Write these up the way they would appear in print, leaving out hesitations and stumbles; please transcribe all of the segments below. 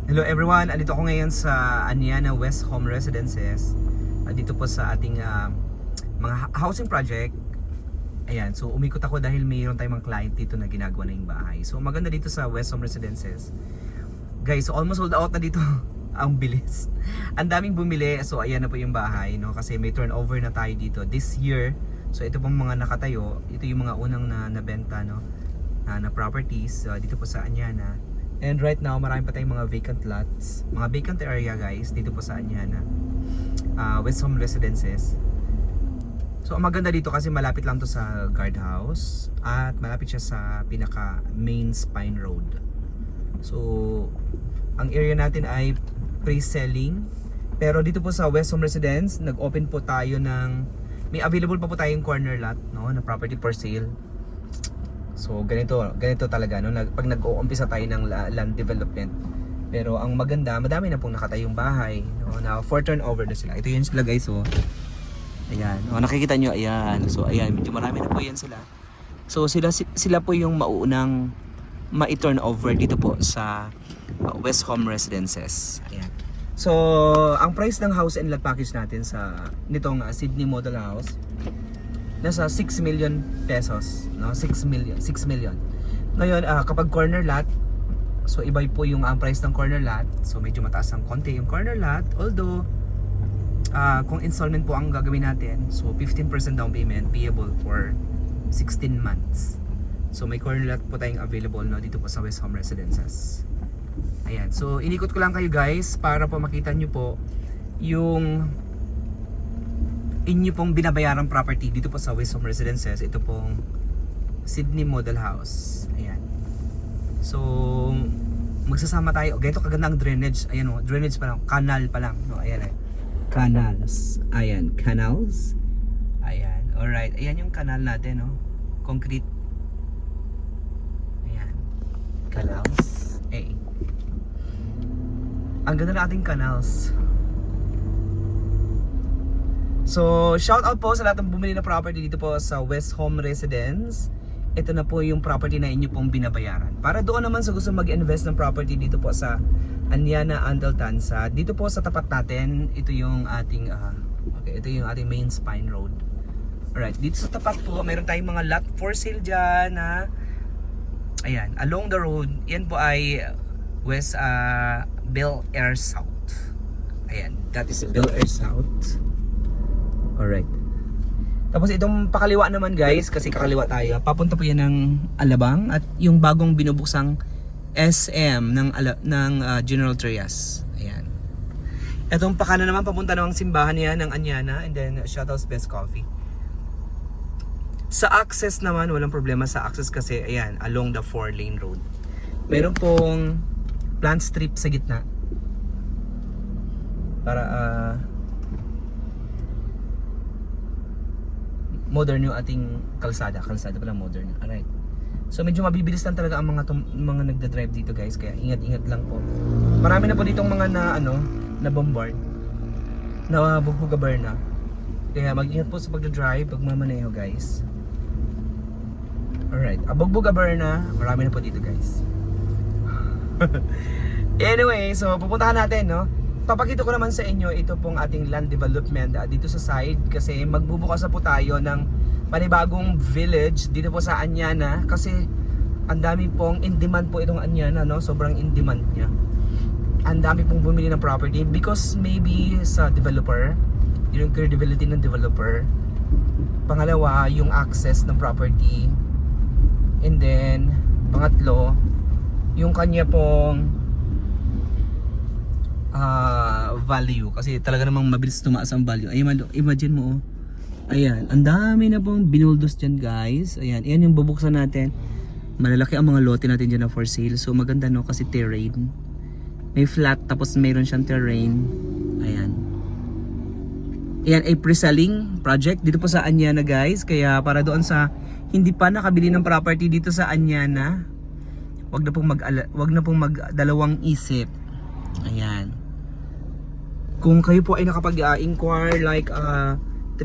Hello everyone, andito ako ngayon sa Anyana West Home Residences. Dito po sa ating mga housing project. Ayan, so umikot ako dahil mayroon tayong mga client dito na ginagawa na yung bahay. So maganda dito sa West Home Residences. Guys, so almost sold out na dito. Ang bilis. Ang daming bumili. So ayan na po yung bahay, no? Kasi may turnover na tayo dito this year. So ito pong mga nakatayo, ito yung mga unang nabenta, no? Na properties dito po sa Anyana. And right now, marami pa tayong mga vacant lots, mga vacant area guys, dito po sa Anyana, West Home Residences. So ang maganda dito kasi malapit lang to sa guardhouse at malapit siya sa pinaka main spine road. So ang area natin ay pre-selling. Pero dito po sa West Home Residence, nag-open po tayo ng, may available pa po tayong corner lot, no, na property for sale. So ganito talaga, no, pag nag-uumpisa tayo ng land development. Pero ang maganda, madami na pong nakatayong bahay, no, na for turnover na sila. Ito yun sila guys, oh. Ayan, oh, nakikita nyo, ayan. So ayan, medyo marami na po yan sila. So sila po yung mauunang ma-turnover dito po sa West Home Residences. Ayan. So ang price ng house and lot package natin sa nitong Sydney Model House, nasa 6 million pesos, no? 6 million. Ngayon, kapag corner lot, so iba po yung ang price ng corner lot. So medyo mataas ang konti yung corner lot. Although kung installment po ang gagawin natin, so 15% down payment payable for 16 months. So may corner lot po tayong available, no, dito po sa West Home Residences. Ayan. So inikot ko lang kayo guys para po makita nyo po yung inyo pong binabayarang property dito po sa West Home Residences. Ito pong Sydney Model House. Ayan. So magsasama tayo. Ganito kaganda ang drainage. Ayan, oh, drainage pa lang, canal pa lang, no. Ayan, canals. Ayan, canals. Ayan. Alright, ayan yung canal natin, no. Concrete. Ayan. Canals. Ang ganda na ating canals. So, shout out po sa lahat ng bumili na property dito po sa West Home Residence. Ito na po yung property na inyo pong binabayaran. Para doon naman sa gusto mag-invest ng property dito po sa Anyana Andeltansa, dito po sa tapat natin, ito yung ating ito yung ating main spine road. Alright, dito sa tapat po, mayroon tayong mga lot for sale dyan na, ayan, along the road, yan po ay West Bel Air South. Ayan, that is Bel Air South. Alright. Tapos itong pakaliwa naman guys, kasi kakaliwa tayo, papunta po yan ng Alabang at yung bagong binubuksang SM ng General Trias. Ayan. Itong pakana naman, papunta namang simbahan yan ng Anyana, and then Shuttle's Best Coffee. Sa access naman, walang problema sa access kasi ayan, along the 4-lane road. Meron pong plant strip sa gitna para modern yung ating kalsada pala modern. Alright. So medyo mabibilis lang talaga ang mga nagda-drive dito guys, kaya ingat-ingat lang po. Marami na po ditong mga na bombard, na bugbugabar na. Kaya mag-ingat po sa pagda-drive, pagmamaneho guys. Alright, bugbugabar na, marami na po dito guys. Anyway, so pupuntahan natin, no? Papakita ko naman sa inyo ito pong ating land development dito sa side kasi magbubukas na po tayo ng panibagong village dito po sa Anyana kasi ang dami pong in demand po itong Anyana, no? Sobrang in demand niya. Ang dami pong bumili ng property because maybe sa developer, yung credibility ng developer. Pangalawa, yung access ng property. And then, pangatlo, yung kanya pong value kasi talaga namang mabilis tumaas ang value. Ayan, imagine mo, oh. Ayan, ang dami na pong binuldos dyan guys. Ayan, yan yung bubuksan natin. Malalaki ang mga lote natin dyan na for sale. So maganda, no, kasi terrain. May flat tapos mayroon siyang terrain. Ayan. Ayan ay pre-selling project dito po sa Anyana guys. Kaya para doon sa hindi pa nakabili ng property dito sa Anyana, wag na pong magdalawang isip. Ayan. Kung kayo po ay nakapag-inquire like 4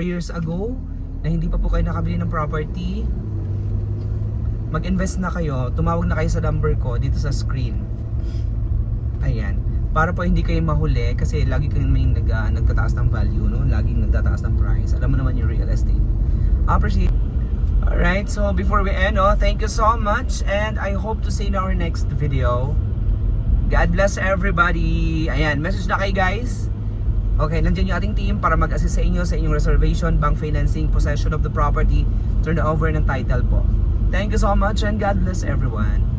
years ago na hindi pa po kayo nakabili ng property, mag-invest na kayo, tumawag na kayo sa number ko dito sa screen. Ayan. Para po hindi kayo mahuli kasi lagi kayong may nagtataas ng value, no? Laging nagtataas ng price. Alam mo naman yung real estate. Appreciate. Alright, so before we end, thank you so much and I hope to see you in our next video. God bless everybody. Ayan, message na kayo guys. Okay, nandiyan yung ating team para mag-assist sa inyo sa inyong reservation, bank financing, possession of the property, turn over ng title po. Thank you so much and God bless everyone.